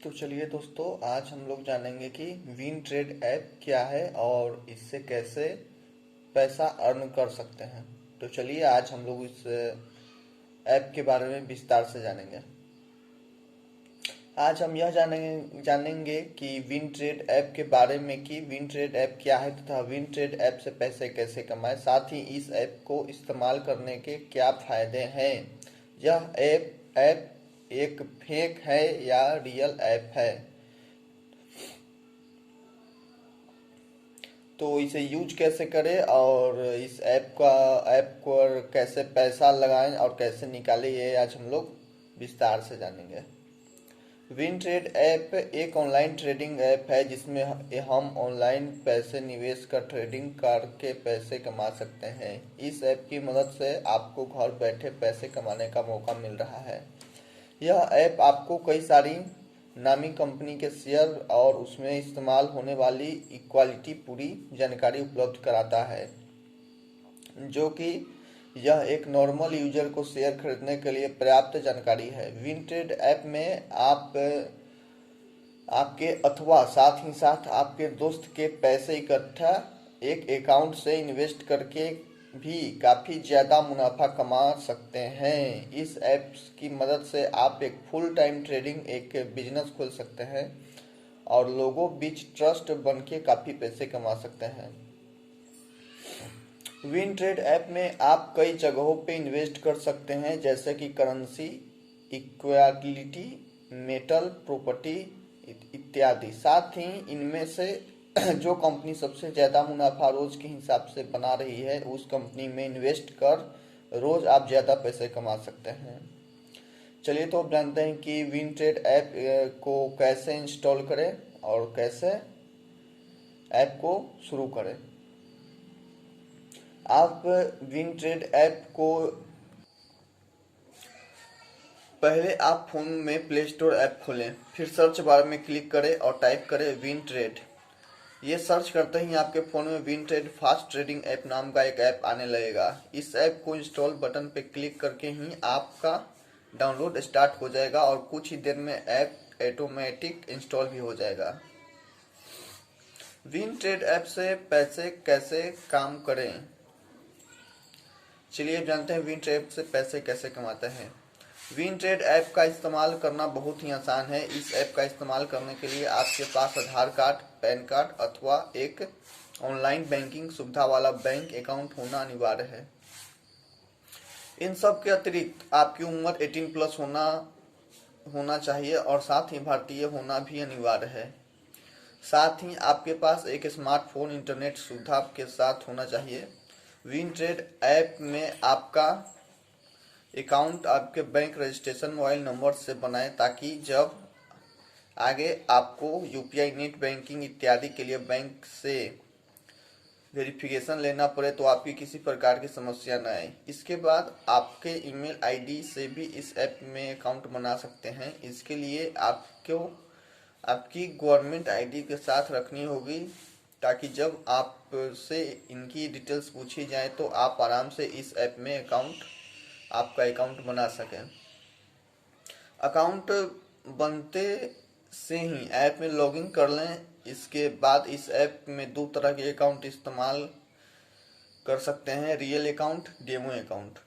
तो चलिए दोस्तों, आज हम लोग जानेंगे कि विन ट्रेड ऐप क्या है और इससे कैसे पैसा अर्न कर सकते हैं। तो चलिए आज हम लोग इस ऐप के बारे में विस्तार से जानेंगे। आज हम यह जानेंगे कि विन ट्रेड ऐप के बारे में कि विन ट्रेड ऐप क्या है तथा विन ट्रेड ऐप से पैसे कैसे कमाएं, साथ ही इस ऐप को इस्तेमाल करने के क्या फायदे हैं। यह ऐप एक फेक है या रियल ऐप है, तो इसे यूज कैसे करें और इस ऐप को कैसे पैसा लगाएं और कैसे निकालें, ये आज हम लोग विस्तार से जानेंगे। विन ट्रेड ऐप एक ऑनलाइन ट्रेडिंग ऐप है जिसमें हम ऑनलाइन पैसे निवेश कर ट्रेडिंग करके पैसे कमा सकते हैं। इस ऐप की मदद से आपको घर बैठे पैसे कमाने का मौका मिल रहा है। यह ऐप आपको कई सारी नामी कंपनी के शेयर और उसमें इस्तेमाल होने वाली इक्वालिटी पूरी जानकारी उपलब्ध कराता है, जो कि यह एक नॉर्मल यूजर को शेयर खरीदने के लिए पर्याप्त जानकारी है। विंटेड ऐप में आपके अथवा साथ ही साथ आपके दोस्त के पैसे इकट्ठा एक अकाउंट से इन्वेस्ट करके भी काफ़ी ज़्यादा मुनाफा कमा सकते हैं। इस ऐप की मदद से आप एक फुल टाइम ट्रेडिंग एक बिजनेस खोल सकते हैं और लोगों बीच ट्रस्ट बन के काफ़ी पैसे कमा सकते हैं। विन ट्रेड ऐप में आप कई जगहों पे इन्वेस्ट कर सकते हैं, जैसे कि करेंसी, इक्विटी, मेटल, प्रॉपर्टी इत्यादि। साथ ही इनमें से जो कंपनी सबसे ज़्यादा मुनाफा रोज के हिसाब से बना रही है, उस कंपनी में इन्वेस्ट कर रोज आप ज़्यादा पैसे कमा सकते हैं। चलिए तो अब जानते हैं कि विन ट्रेड ऐप को कैसे इंस्टॉल करें और कैसे ऐप को शुरू करें। आप विन ट्रेड ऐप को पहले आप फोन में प्ले स्टोर ऐप खोलें, फिर सर्च बार में क्लिक करें और टाइप करें विन ट्रेड। ये सर्च करते ही आपके फ़ोन में win trade fast trading app नाम का एक ऐप आने लगेगा। इस ऐप को इंस्टॉल बटन पे क्लिक करके ही आपका डाउनलोड स्टार्ट हो जाएगा और कुछ ही देर में ऐप ऑटोमेटिक इंस्टॉल भी हो जाएगा। विन ट्रेड ऐप से पैसे कैसे काम करें, चलिए जानते हैं विन ट्रेड से पैसे कैसे कमाते हैं। विन ट्रेड ऐप का इस्तेमाल करना बहुत ही आसान है। इस ऐप का इस्तेमाल करने के लिए आपके पास आधार कार्ड, पैन कार्ड अथवा एक ऑनलाइन बैंकिंग सुविधा वाला बैंक अकाउंट होना अनिवार्य है। इन सब के अतिरिक्त आपकी उम्र 18 प्लस होना चाहिए और साथ ही भारतीय होना भी अनिवार्य है। साथ ही आपके पास एक स्मार्टफोन इंटरनेट सुविधा के साथ होना चाहिए। विन ट्रेड ऐप में आपका अकाउंट आपके बैंक रजिस्ट्रेशन मोबाइल नंबर से बनाएं, ताकि जब आगे आपको यूपीआई, नेट बैंकिंग इत्यादि के लिए बैंक से वेरिफिकेशन लेना पड़े तो आपकी किसी प्रकार की समस्या न आए। इसके बाद आपके ईमेल आईडी से भी इस ऐप में अकाउंट बना सकते हैं। इसके लिए आपको आपकी गवर्नमेंट आईडी के साथ रखनी होगी, ताकि जब आपसे इनकी डिटेल्स पूछी जाए तो आप आराम से इस ऐप में आपका अकाउंट बना सकें। अकाउंट बनते से ही ऐप में लॉगिन कर लें। इसके बाद इस ऐप में दो तरह के अकाउंट इस्तेमाल कर सकते हैं, रियल अकाउंट, डेमो अकाउंट।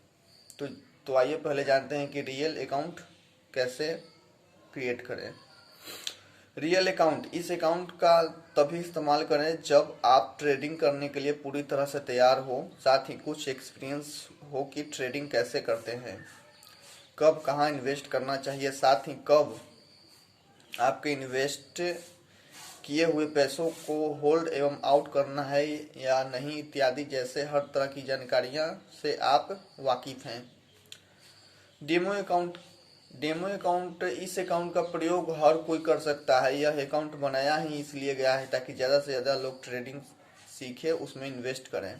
तो आइए पहले जानते हैं कि रियल अकाउंट कैसे क्रिएट करें। रियल अकाउंट, इस अकाउंट का तभी इस्तेमाल करें जब आप ट्रेडिंग करने के लिए पूरी तरह से तैयार हो, साथ ही कुछ एक्सपीरियंस हो कि ट्रेडिंग कैसे करते हैं, कब कहाँ इन्वेस्ट करना चाहिए, साथ ही कब आपके इन्वेस्ट किए हुए पैसों को होल्ड एवं आउट करना है या नहीं इत्यादि जैसे हर तरह की जानकारियाँ से आप वाकिफ हैं। डेमो अकाउंट, इस अकाउंट का प्रयोग हर कोई कर सकता है। यह अकाउंट बनाया ही इसलिए गया है ताकि ज़्यादा से ज़्यादा लोग ट्रेडिंग सीखे, उसमें इन्वेस्ट करें।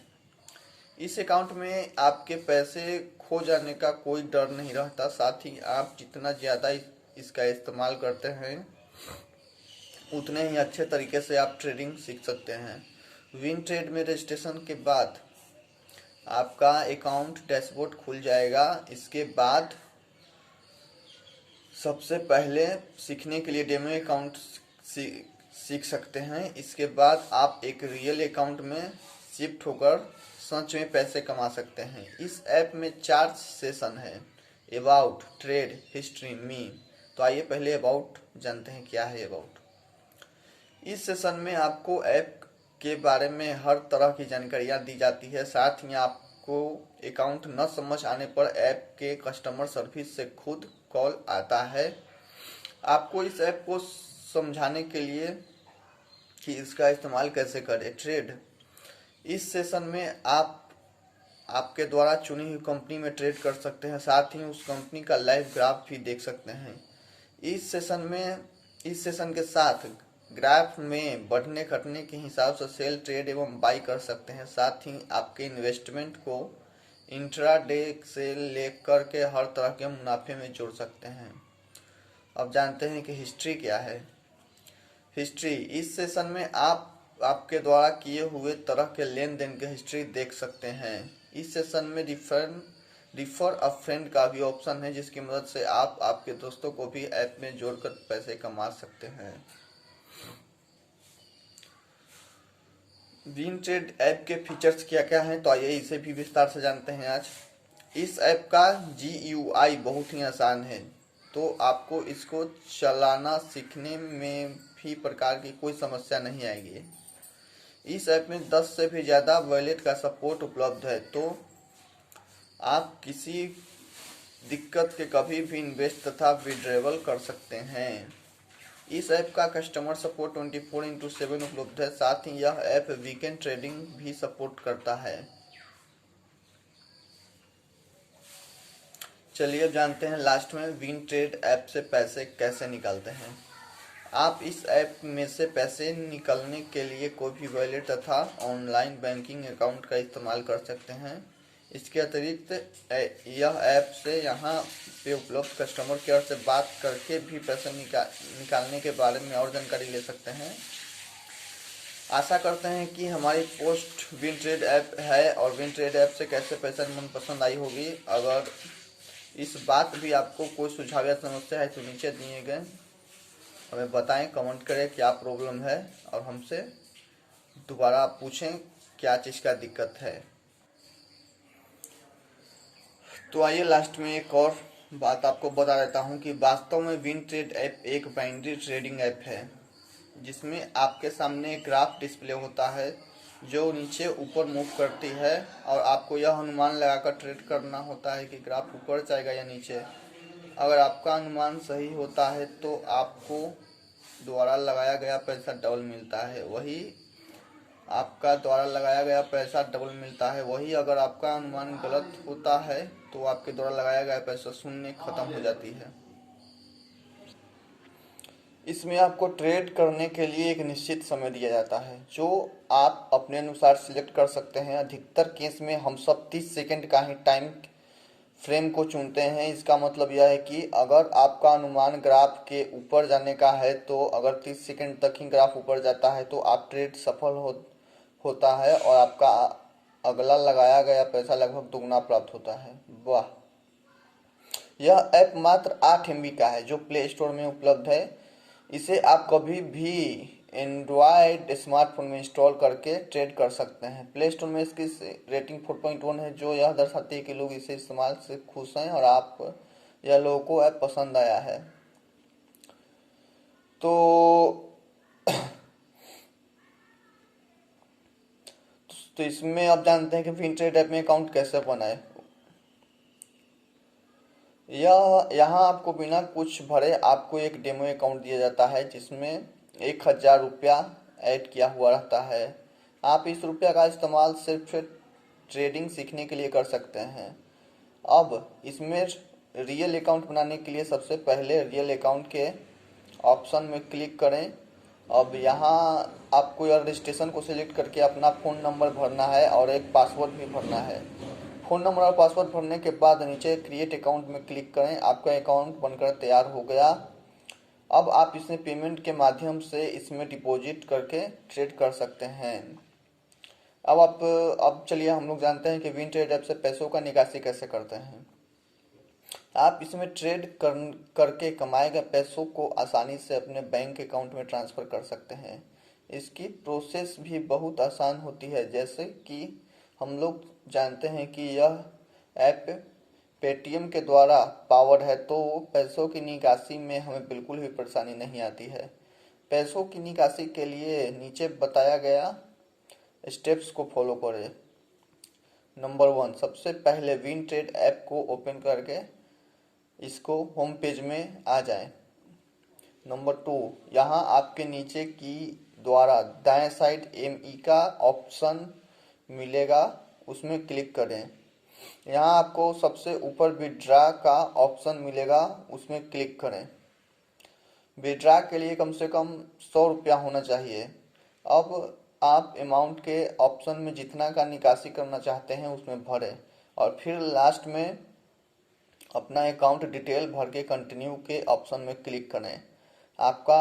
इस अकाउंट में आपके पैसे खो जाने का कोई डर नहीं रहता। साथ ही आप जितना ज़्यादा इसका इस्तेमाल करते हैं उतने ही अच्छे तरीके से आप ट्रेडिंग सीख सकते हैं। विन ट्रेड में रजिस्ट्रेशन के बाद आपका अकाउंट डैशबोर्ड खुल जाएगा। इसके बाद सबसे पहले सीखने के लिए डेमो अकाउंट सीख सकते हैं। इसके बाद आप एक रियल अकाउंट में शिफ्ट होकर सच में पैसे कमा सकते हैं। इस ऐप में 4 सेशन है: अबाउट, ट्रेड, हिस्ट्री, मी। तो आइए पहले अबाउट जानते हैं क्या है अबाउट। इस सेशन में आपको ऐप के बारे में हर तरह की जानकारियाँ दी जाती है। साथ ही आपको अकाउंट न समझ आने पर ऐप के कस्टमर सर्विस से खुद कॉल आता है आपको इस ऐप को समझाने के लिए कि इसका इस्तेमाल कैसे करें। ट्रेड, इस सेशन में आप आपके द्वारा चुनी हुई कंपनी में ट्रेड कर सकते हैं। साथ ही उस कंपनी का लाइव ग्राफ भी देख सकते हैं। इस सेशन के साथ ग्राफ में बढ़ने घटने के हिसाब से सेल, ट्रेड एवं बाई कर सकते हैं। साथ ही आपके इन्वेस्टमेंट को इंट्राडे से लेकर के हर तरह के मुनाफे में जोड़ सकते हैं। अब जानते हैं कि हिस्ट्री क्या है। हिस्ट्री, इस सेशन में आप आपके द्वारा किए हुए तरह के लेन देन की हिस्ट्री देख सकते हैं। इस सेशन में रिफर अ फ्रेंड का भी ऑप्शन है, जिसकी मदद से आप आपके दोस्तों को भी ऐप में जोड़कर पैसे कमा सकते हैं। विनट्रेड ऐप के फीचर्स क्या क्या हैं, तो आइए इसे भी विस्तार से जानते हैं आज। इस ऐप का GUI बहुत ही आसान है, तो आपको इसको चलाना सीखने में भी प्रकार की कोई समस्या नहीं आएगी। इस ऐप में 10 से भी ज़्यादा वॉलेट का सपोर्ट उपलब्ध है, तो आप किसी दिक्कत के कभी भी इन्वेस्ट तथा विड्रेवल कर सकते हैं। इस ऐप का कस्टमर सपोर्ट 24/7 उपलब्ध है। साथ ही यह ऐप वीकेंड ट्रेडिंग भी सपोर्ट करता है। चलिए अब जानते हैं लास्ट में विनट्रेड ऐप से पैसे कैसे निकालते हैं। आप इस ऐप में से पैसे निकालने के लिए कोई भी वॉलेट तथा ऑनलाइन बैंकिंग अकाउंट का इस्तेमाल कर सकते हैं। इसके अतिरिक्त यह ऐप से यहाँ पे उपलब्ध कस्टमर केयर से बात करके भी पैसे निकालने के बारे में और जानकारी ले सकते हैं। आशा करते हैं कि हमारी पोस्ट विनट्रेड ऐप है और विनट्रेड ऐप से कैसे पैसा मन पसंद आई होगी। अगर इस बात भी आपको कोई सुझाव या समस्या है तो नीचे दिए गए हमें बताएं, कमेंट करें क्या प्रॉब्लम है और हमसे दोबारा पूछें क्या चीज़ का दिक्कत है। तो आइए लास्ट में एक और बात आपको बता देता हूं कि वास्तव में विनट्रेड ऐप एक बाइनरी ट्रेडिंग ऐप है, जिसमें आपके सामने एक ग्राफ डिस्प्ले होता है जो नीचे ऊपर मूव करती है और आपको यह अनुमान लगाकर ट्रेड करना होता है कि ग्राफ ऊपर जाएगा या नीचे। अगर आपका अनुमान सही होता है तो आपको द्वारा लगाया गया पैसा डबल मिलता है। वही अगर आपका अनुमान गलत होता है तो आपके द्वारा लगाया गया पैसा शून्य खत्म हो जाती है। इसमें आपको ट्रेड करने के लिए एक निश्चित समय दिया जाता है, जो आप अपने अनुसार सिलेक्ट कर सकते हैं। अधिकतर केस में हम सब 30 सेकंड का ही टाइम फ्रेम को चुनते हैं। इसका मतलब यह है कि अगर आपका अनुमान ग्राफ के ऊपर जाने का है तो अगर 30 सेकंड तक ही ग्राफ ऊपर जाता है तो आप ट्रेड सफल होता है और आपका अगला लगाया गया पैसा लगभग दुगना प्राप्त होता है। वाह! यह ऐप मात्र 8 MB का है जो प्ले स्टोर में उपलब्ध है। इसे आप कभी भी एंड्रॉयड स्मार्टफोन में इंस्टॉल करके ट्रेड कर सकते हैं। प्ले स्टोर में इसकी रेटिंग 4.1 है, जो यह दर्शाती है कि लोग इसे इस्तेमाल से खुश हैं और यह लोगों को ऐप पसंद आया है। तो इसमें आप जानते हैं कि विनट्रेड ऐप में अकाउंट कैसे बनाए। यहाँ आपको बिना कुछ भरे आपको एक डेमो अकाउंट दिया जाता है, जिसमें 1000 रुपया ऐड किया हुआ रहता है। आप इस रुपया का इस्तेमाल सिर्फ ट्रेडिंग सीखने के लिए कर सकते हैं। अब इसमें रियल अकाउंट बनाने के लिए सबसे पहले रियल अकाउंट के ऑप्शन में क्लिक करें। अब यहाँ आपको यह रजिस्ट्रेशन को सिलेक्ट करके अपना फ़ोन नंबर भरना है और एक पासवर्ड भी भरना है। फ़ोन नंबर और पासवर्ड भरने के बाद नीचे क्रिएट अकाउंट में क्लिक करें। आपका अकाउंट बनकर तैयार हो गया। अब आप इसमें पेमेंट के माध्यम से इसमें डिपॉजिट करके ट्रेड कर सकते हैं। अब चलिए हम लोग जानते हैं कि विनट्रेड ऐप से पैसों का निकासी कैसे करते हैं। आप इसमें करके कमाए गए पैसों को आसानी से अपने बैंक अकाउंट में ट्रांसफ़र कर सकते हैं। इसकी प्रोसेस भी बहुत आसान होती है, जैसे कि हम लोग जानते हैं कि यह ऐप पेटीएम के द्वारा पावर्ड है, तो पैसों की निकासी में हमें बिल्कुल भी परेशानी नहीं आती है। पैसों की निकासी के लिए नीचे बताया गया स्टेप्स को फॉलो करें। नंबर 1, सबसे पहले विन ट्रेड ऐप को ओपन करके इसको होम पेज में आ जाएं। नंबर 2, यहाँ आपके नीचे की द्वारा दाएं साइड एमई का ऑप्शन मिलेगा, उसमें क्लिक करें। यहाँ आपको सबसे ऊपर विड्रा का ऑप्शन मिलेगा, उसमें क्लिक करें। विड्रा के लिए कम से कम 100 रुपया होना चाहिए। अब आप अमाउंट के ऑप्शन में जितना का निकासी करना चाहते हैं उसमें भरें और फिर लास्ट में अपना अकाउंट डिटेल भर के कंटिन्यू के ऑप्शन में क्लिक करें। आपका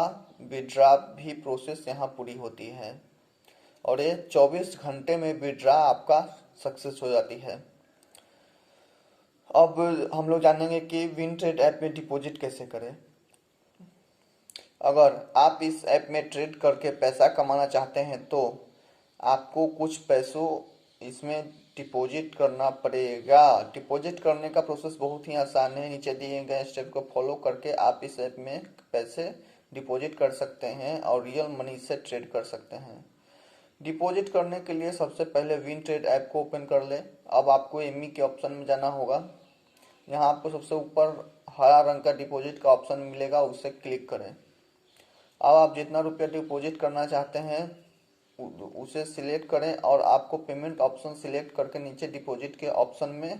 विड्रा भी प्रोसेस यहाँ पूरी होती है और ये 24 घंटे में विड्रा आपका सक्सेस हो जाती है। अब हम लोग जानेंगे कि विनट्रेड ऐप में डिपॉजिट कैसे करें। अगर आप इस ऐप में ट्रेड करके पैसा कमाना चाहते हैं तो आपको कुछ पैसों इसमें डिपॉजिट करना पड़ेगा। डिपॉजिट करने का प्रोसेस बहुत ही आसान है। नीचे दिए गए स्टेप को फॉलो करके आप इस ऐप में पैसे डिपॉजिट कर सकते हैं और रियल मनी से ट्रेड कर सकते हैं। डिपॉजिट करने के लिए सबसे पहले विन ट्रेड ऐप को ओपन कर ले। अब आपको एमई के ऑप्शन में जाना होगा। यहाँ आपको सबसे ऊपर हरा रंग का डिपॉजिट का ऑप्शन मिलेगा, उससे क्लिक करें। अब आप जितना रुपया डिपॉजिट करना चाहते हैं उसे सिलेक्ट करें और आपको पेमेंट ऑप्शन सिलेक्ट करके नीचे डिपॉजिट के ऑप्शन में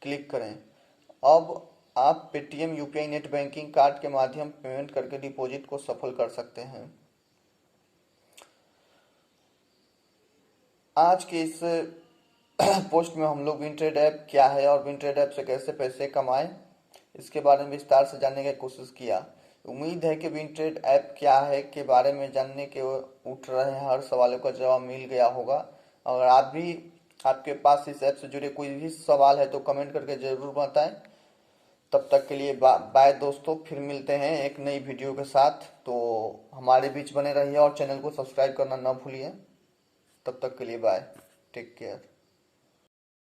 क्लिक करें। अब आप Paytm, UPI, net banking card के माध्यम पेमेंट करके डिपॉजिट को सफल कर सकते हैं। आज के इस पोस्ट में हम लोग विनट्रेड ऐप क्या है और विनट्रेड ऐप से कैसे पैसे कमाएं इसके बारे में विस्तार से जानने की कोशिश किया। उम्मीद है कि विनट्रेड ऐप क्या है के बारे में जानने के उठ रहे हर सवालों का जवाब मिल गया होगा। अगर आपके पास इस ऐप से जुड़े कोई भी सवाल है तो कमेंट करके ज़रूर बताएं। तब तक के लिए बाय दोस्तों, फिर मिलते हैं एक नई वीडियो के साथ। तो हमारे बीच बने रहिए और चैनल को सब्सक्राइब करना ना भूलिए। तब तक के लिए बाय, टेक केयर।